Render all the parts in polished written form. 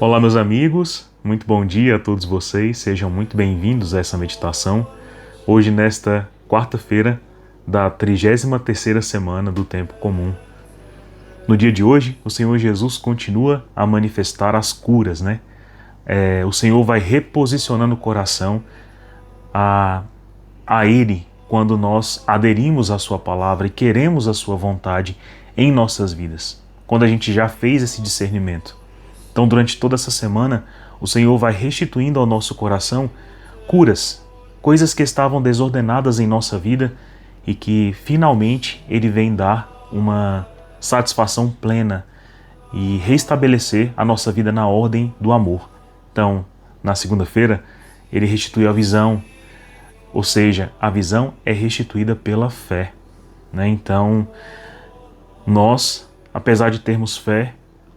Olá, meus amigos, muito bom dia a todos vocês, sejam muito bem-vindos a essa meditação. Hoje, nesta quarta-feira da 33ª semana do Tempo Comum. No dia de hoje, o Senhor Jesus continua a manifestar as curas, né? O Senhor vai reposicionando o coração a Ele quando nós aderimos à Sua palavra e queremos a Sua vontade em nossas vidas, quando a gente já fez esse discernimento. Então, durante toda essa semana, o Senhor vai restituindo ao nosso coração curas, coisas que estavam desordenadas em nossa vida e que finalmente Ele vem dar uma satisfação plena e restabelecer a nossa vida na ordem do amor. Então, na segunda-feira, Ele restituiu a visão, ou seja, a visão é restituída pela fé, né? Então, nós, apesar de termos fé,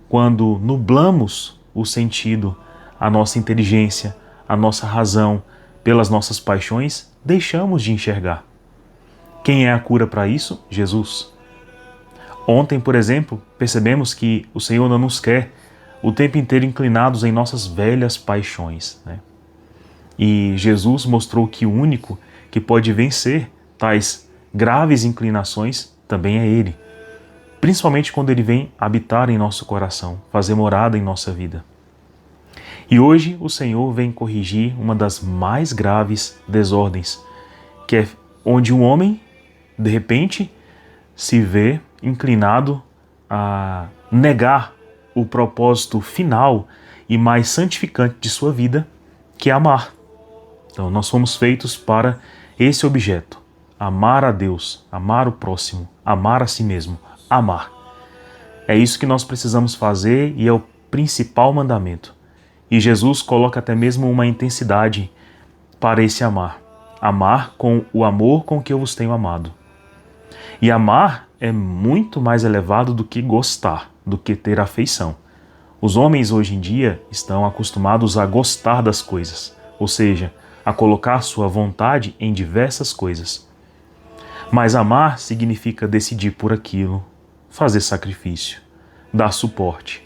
quando nublamos o sentido, a nossa inteligência, a nossa razão, pelas nossas paixões, deixamos de enxergar. Quem é a cura para isso? Jesus. Ontem, por exemplo, percebemos que o Senhor não nos quer o tempo inteiro inclinados em nossas velhas paixões, né? E Jesus mostrou que o único que pode vencer tais graves inclinações também é Ele. Principalmente quando Ele vem habitar em nosso coração, fazer morada em nossa vida. E hoje o Senhor vem corrigir uma das mais graves desordens, que é onde um homem, de repente, se vê inclinado a negar o propósito final e mais santificante de sua vida, que é amar. Então nós fomos feitos para esse objeto, amar a Deus, amar o próximo, amar a si mesmo, amar. É isso que nós precisamos fazer e é o principal mandamento. E Jesus coloca até mesmo uma intensidade para esse amar. Amar com o amor com que eu vos tenho amado. E amar é muito mais elevado do que gostar, do que ter afeição. Os homens hoje em dia estão acostumados a gostar das coisas, ou seja, a colocar sua vontade em diversas coisas. Mas amar significa decidir por aquilo, fazer sacrifício, dar suporte.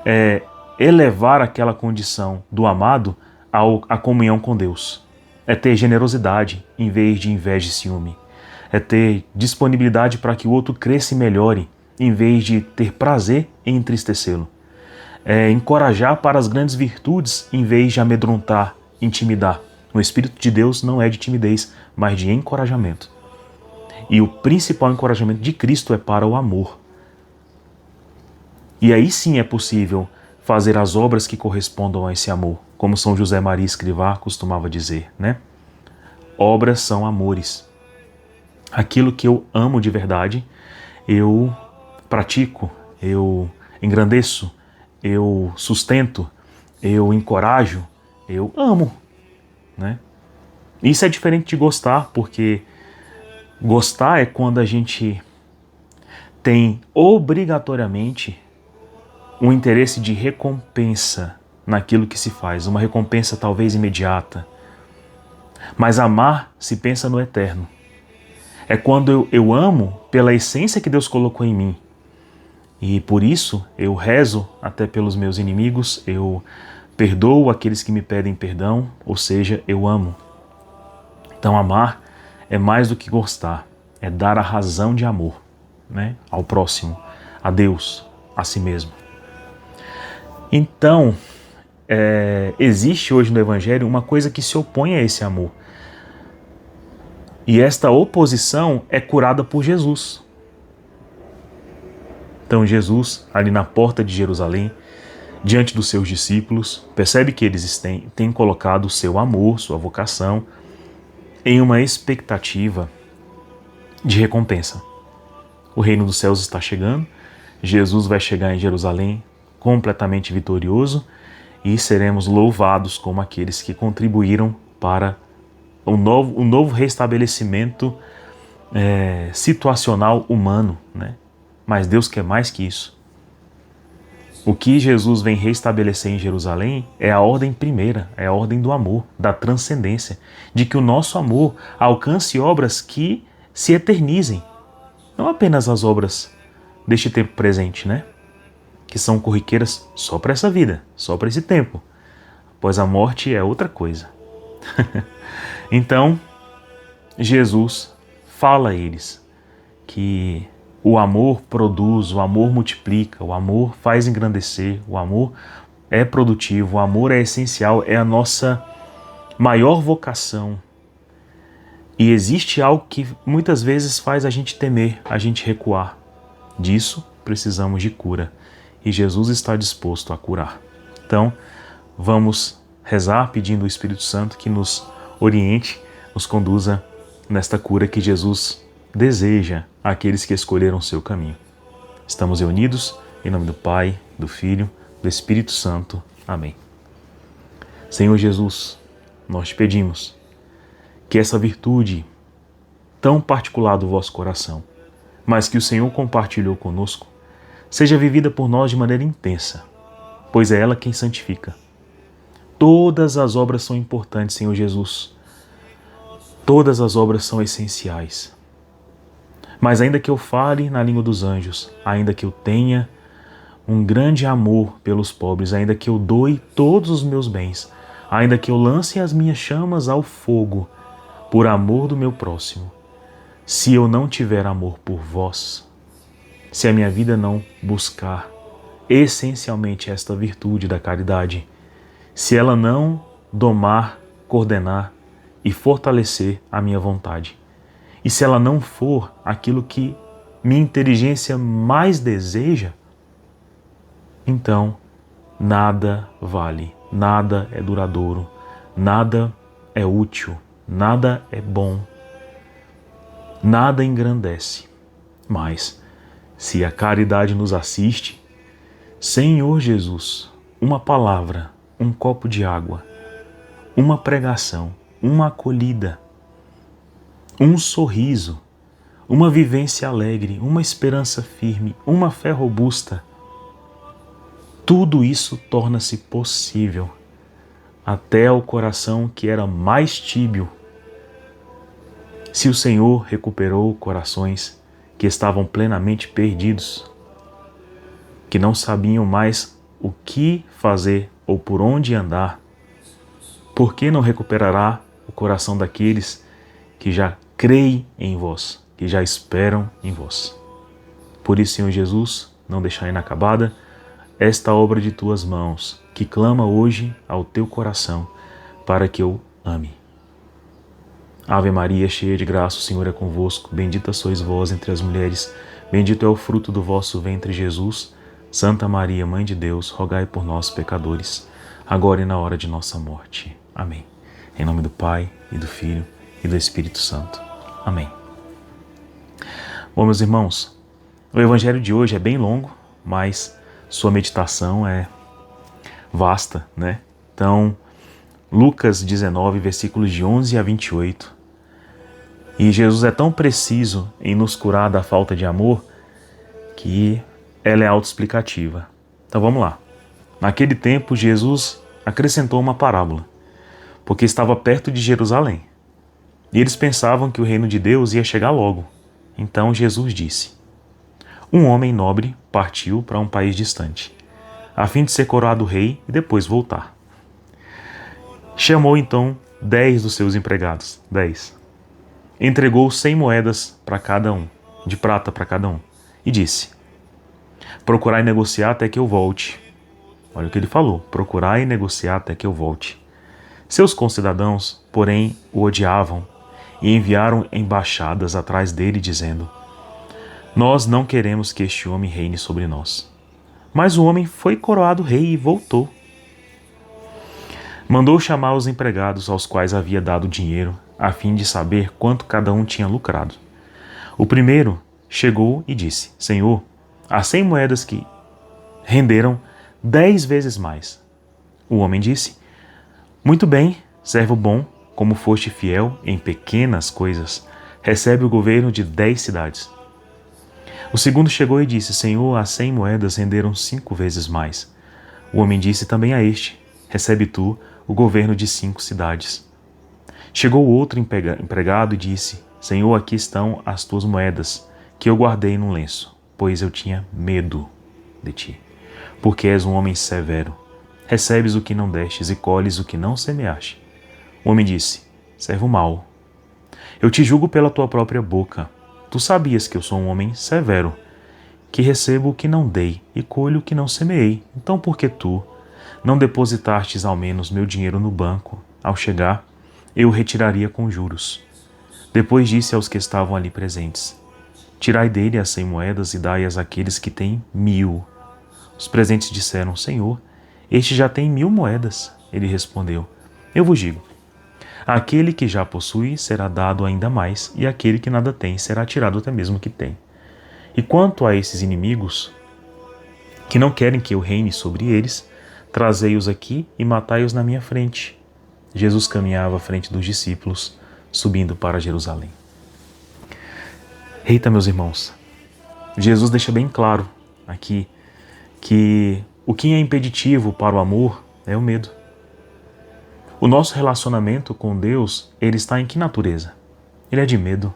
É elevar aquela condição do amado à comunhão com Deus. É ter generosidade em vez de inveja e ciúme. É ter disponibilidade para que o outro cresça e melhore, em vez de ter prazer em entristecê-lo. É encorajar para as grandes virtudes, em vez de amedrontar, intimidar. O Espírito de Deus não é de timidez, mas de encorajamento. E o principal encorajamento de Cristo é para o amor. E aí sim é possível fazer as obras que correspondam a esse amor, como São José Maria Escrivá costumava dizer, né? Obras são amores. Aquilo que eu amo de verdade, eu pratico, eu engrandeço, eu sustento, eu encorajo, eu amo, né? Isso é diferente de gostar, porque gostar é quando a gente tem obrigatoriamente um interesse de recompensa naquilo que se faz, uma recompensa talvez imediata. Mas amar se pensa no eterno. É quando eu amo pela essência que Deus colocou em mim. E por isso eu rezo até pelos meus inimigos, eu perdoo aqueles que me pedem perdão, ou seja, eu amo. Então amar é mais do que gostar, é dar a razão de amor, né, ao próximo, a Deus, a si mesmo. Então, existe hoje no Evangelho uma coisa que se opõe a esse amor. E esta oposição é curada por Jesus. Então Jesus, ali na porta de Jerusalém, diante dos seus discípulos, percebe que eles têm colocado o seu amor, sua vocação, em uma expectativa de recompensa. O reino dos céus está chegando, Jesus vai chegar em Jerusalém completamente vitorioso e seremos louvados como aqueles que contribuíram para o novo restabelecimento situacional humano, né? Mas Deus quer mais que isso. O que Jesus vem restabelecer em Jerusalém é a ordem primeira, é a ordem do amor, da transcendência, de que o nosso amor alcance obras que se eternizem, não apenas as obras deste tempo presente, né? que são corriqueiras só para essa vida, só para esse tempo. Pois a morte é outra coisa. Então, Jesus fala a eles que o amor produz, o amor multiplica, o amor faz engrandecer, o amor é produtivo, o amor é essencial, é a nossa maior vocação. E existe algo que muitas vezes faz a gente temer, a gente recuar. Disso precisamos de cura. E Jesus está disposto a curar. Então, vamos rezar pedindo ao Espírito Santo que nos oriente, nos conduza nesta cura que Jesus deseja àqueles que escolheram o seu caminho. Estamos reunidos em nome do Pai, do Filho, do Espírito Santo. Amém. Senhor Jesus, nós te pedimos que essa virtude tão particular do vosso coração, mas que o Senhor compartilhou conosco, seja vivida por nós de maneira intensa, pois é ela quem santifica. Todas as obras são importantes, Senhor Jesus. Todas as obras são essenciais. Mas ainda que eu fale na língua dos anjos, ainda que eu tenha um grande amor pelos pobres, ainda que eu doe todos os meus bens, ainda que eu lance as minhas chamas ao fogo, por amor do meu próximo, se eu não tiver amor por vós, se a minha vida não buscar essencialmente esta virtude da caridade, se ela não domar, coordenar e fortalecer a minha vontade, e se ela não for aquilo que minha inteligência mais deseja, então nada vale, nada é duradouro, nada é útil, nada é bom, nada engrandece. Mas, se a caridade nos assiste, Senhor Jesus, uma palavra, um copo de água, uma pregação, uma acolhida, um sorriso, uma vivência alegre, uma esperança firme, uma fé robusta, tudo isso torna-se possível até ao coração que era mais tíbio. Se o Senhor recuperou corações que estavam plenamente perdidos, que não sabiam mais o que fazer ou por onde andar, por que não recuperará o coração daqueles que já creem em vós, que já esperam em vós? Por isso, Senhor Jesus, não deixai inacabada esta obra de tuas mãos, que clama hoje ao teu coração, para que eu ame. Ave Maria, cheia de graça, o Senhor é convosco. Bendita sois vós entre as mulheres, bendito é o fruto do vosso ventre, Jesus. Santa Maria, Mãe de Deus, rogai por nós, pecadores, agora e na hora de nossa morte. Amém. Em nome do Pai, e do Filho, e do Espírito Santo. Amém. Bom, meus irmãos, o Evangelho de hoje é bem longo, mas sua meditação é vasta, né? Então, Lucas 19, versículos de 11 a 28. E Jesus é tão preciso em nos curar da falta de amor que ela é autoexplicativa. Então vamos lá. Naquele tempo, Jesus acrescentou uma parábola, porque estava perto de Jerusalém. E eles pensavam que o reino de Deus ia chegar logo. Então Jesus disse: um homem nobre partiu para um país distante, a fim de ser coroado rei e depois voltar. Chamou então 10 dos seus empregados, 10. Entregou 100 moedas para cada um, de prata para cada um, e disse: procurai negociar até que eu volte. Olha o que ele falou: procurai negociar até que eu volte. Seus concidadãos, porém, o odiavam e enviaram embaixadas atrás dele, dizendo: nós não queremos que este homem reine sobre nós. Mas o homem foi coroado rei e voltou. Mandou chamar os empregados aos quais havia dado dinheiro, a fim de saber quanto cada um tinha lucrado. O primeiro chegou e disse: Senhor, há 100 moedas que renderam 10 vezes mais. O homem disse: muito bem, servo bom, como foste fiel em pequenas coisas, recebe o governo de 10 cidades. O segundo chegou e disse: Senhor, as 100 moedas renderam 5 vezes mais. O homem disse também a este: recebe tu o governo de 5 cidades. Chegou outro empregado e disse: Senhor, aqui estão as tuas moedas, que eu guardei num lenço, pois eu tinha medo de ti. porque és um homem severo. Recebes o que não destes e colhes o que não semeaste. O homem disse: servo mau, eu te julgo pela tua própria boca. Tu sabias que eu sou um homem severo, que recebo o que não dei e colho o que não semeei. Então por que tu não depositastes ao menos meu dinheiro no banco? Ao chegar, eu o retiraria com juros. Depois disse aos que estavam ali presentes: tirai dele as 100 moedas e dai-as àqueles que têm 1000. Os presentes disseram: Senhor, este já tem 1000 moedas. Ele respondeu: eu vos digo, aquele que já possui será dado ainda mais, e aquele que nada tem será tirado até mesmo o que tem. E quanto a esses inimigos, que não querem que eu reine sobre eles, trazei-os aqui e matai-os na minha frente. Jesus caminhava à frente dos discípulos, subindo para Jerusalém. Eita, meus irmãos, Jesus deixa bem claro aqui que o que é impeditivo para o amor é o medo. O nosso relacionamento com Deus, ele está em que natureza? Ele é de medo,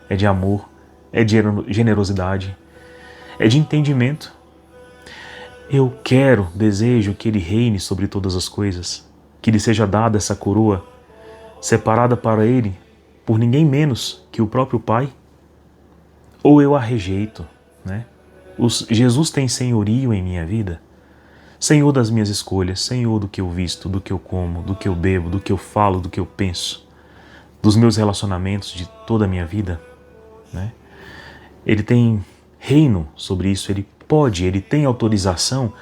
é de amor, é de generosidade, é de entendimento. Eu quero, desejo que Ele reine sobre todas as coisas, que lhe seja dada essa coroa, separada para Ele por ninguém menos que o próprio Pai? Ou eu a rejeito, né? Jesus tem senhorio em minha vida? Senhor das minhas escolhas, Senhor do que eu visto, do que eu como, do que eu bebo, do que eu falo, do que eu penso, dos meus relacionamentos, de toda a minha vida, né? Ele tem reino sobre isso, ele tem autorização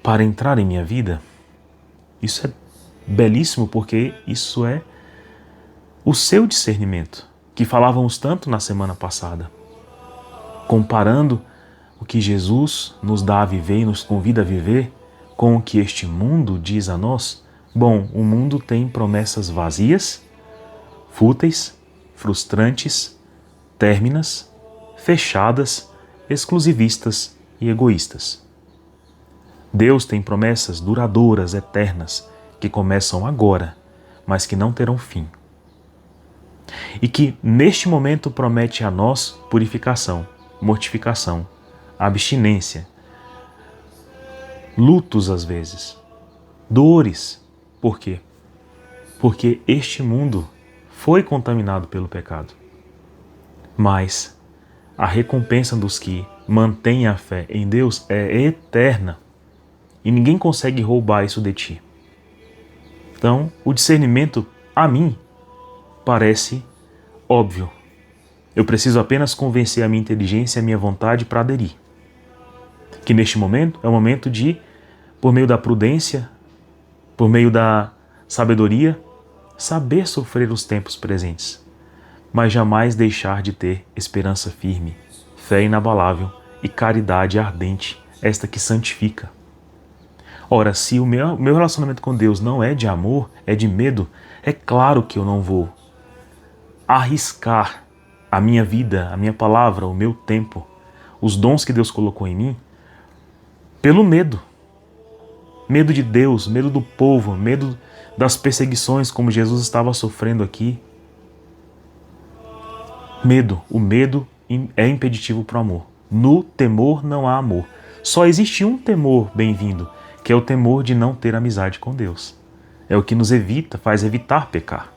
para entrar em minha vida. Isso é belíssimo, porque isso é o seu discernimento, que falávamos tanto na semana passada, comparando o que Jesus nos dá a viver e nos convida a viver com o que este mundo diz a nós. Bom, o mundo tem promessas vazias, fúteis, frustrantes, términas, fechadas, exclusivistas e egoístas. Deus tem promessas duradouras, eternas, que começam agora, mas que não terão fim. E que neste momento promete a nós purificação, mortificação, abstinência, lutos às vezes, dores. Por quê? Porque este mundo foi contaminado pelo pecado. Mas a recompensa dos que mantêm a fé em Deus é eterna e ninguém consegue roubar isso de ti. Então, o discernimento, a mim, parece óbvio. Eu preciso apenas convencer a minha inteligência e a minha vontade para aderir. Que neste momento é o momento de, por meio da prudência, por meio da sabedoria, saber sofrer os tempos presentes, mas jamais deixar de ter esperança firme, fé inabalável e caridade ardente, esta que santifica. Ora, se o meu relacionamento com Deus não é de amor, é de medo, é claro que eu não vou arriscar a minha vida, a minha palavra, o meu tempo, os dons que Deus colocou em mim, pelo medo. Medo de Deus, medo do povo, medo das perseguições como Jesus estava sofrendo aqui. Medo. O medo é impeditivo para o amor. No temor não há amor. Só existe um temor bem-vindo, que é o temor de não ter amizade com Deus. É o que nos faz evitar pecar.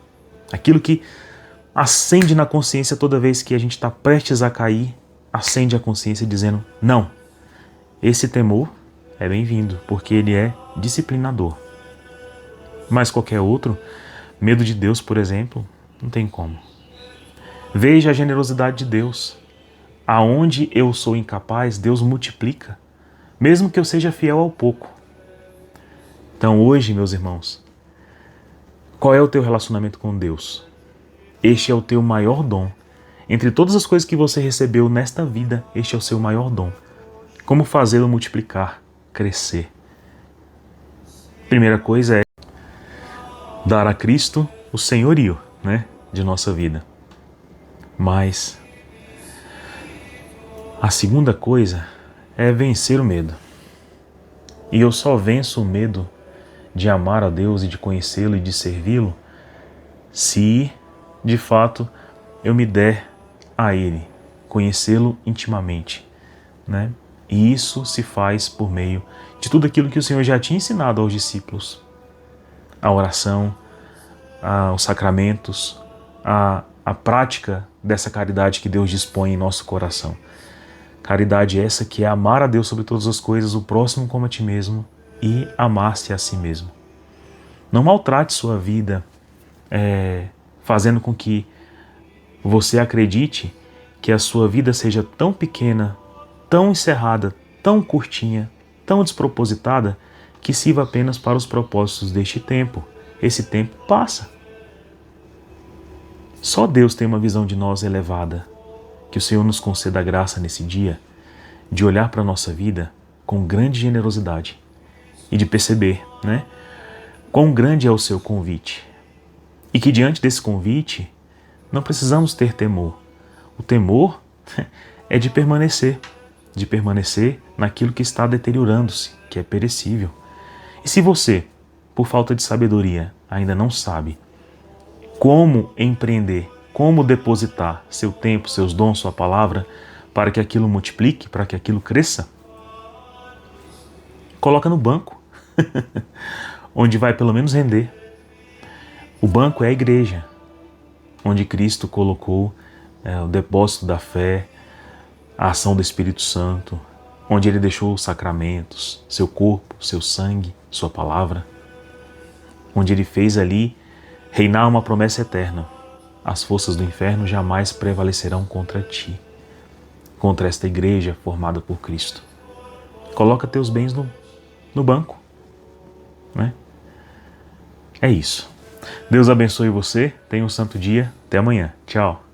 Aquilo que acende na consciência toda vez que a gente está prestes a cair, acende a consciência dizendo: não, esse temor é bem-vindo, porque ele é disciplinador. Mas qualquer outro, medo de Deus, por exemplo, não tem como. Veja a generosidade de Deus. Aonde eu sou incapaz, Deus multiplica, mesmo que eu seja fiel ao pouco. Então hoje, meus irmãos, qual é o teu relacionamento com Deus? Este é o teu maior dom. Entre todas as coisas que você recebeu nesta vida, este é o seu maior dom. Como fazê-lo multiplicar, crescer? Primeira coisa é dar a Cristo o senhorio, de nossa vida. Mas a segunda coisa é vencer o medo. E eu só venço o medo de amar a Deus e de conhecê-lo e de servi-lo se, de fato, eu me der a Ele, conhecê-lo intimamente, E isso se faz por meio de tudo aquilo que o Senhor já tinha ensinado aos discípulos. A oração, os sacramentos, a prática dessa caridade que Deus dispõe em nosso coração. Caridade essa que é amar a Deus sobre todas as coisas, o próximo como a ti mesmo e amar-se a si mesmo. Não maltrate sua vida fazendo com que você acredite que a sua vida seja tão pequena, tão encerrada, tão curtinha, tão despropositada, que sirva apenas para os propósitos deste tempo. Esse tempo passa. Só Deus tem uma visão de nós elevada. Que o Senhor nos conceda a graça nesse dia de olhar para a nossa vida com grande generosidade e de perceber, quão grande é o seu convite. E que diante desse convite não precisamos ter temor. O temor é de permanecer naquilo que está deteriorando-se, que é perecível. E se você, por falta de sabedoria, ainda não sabe como empreender, como depositar seu tempo, seus dons, sua palavra, para que aquilo multiplique, para que aquilo cresça, coloca no banco, onde vai pelo menos render. O banco é a igreja, onde Cristo colocou o depósito da fé, a ação do Espírito Santo, onde Ele deixou os sacramentos, seu corpo, seu sangue, sua palavra, onde Ele fez ali reinar uma promessa eterna. As forças do inferno jamais prevalecerão contra ti, contra esta igreja formada por Cristo. Coloca teus bens no banco. É isso. Deus abençoe você. Tenha um santo dia. Até amanhã. Tchau.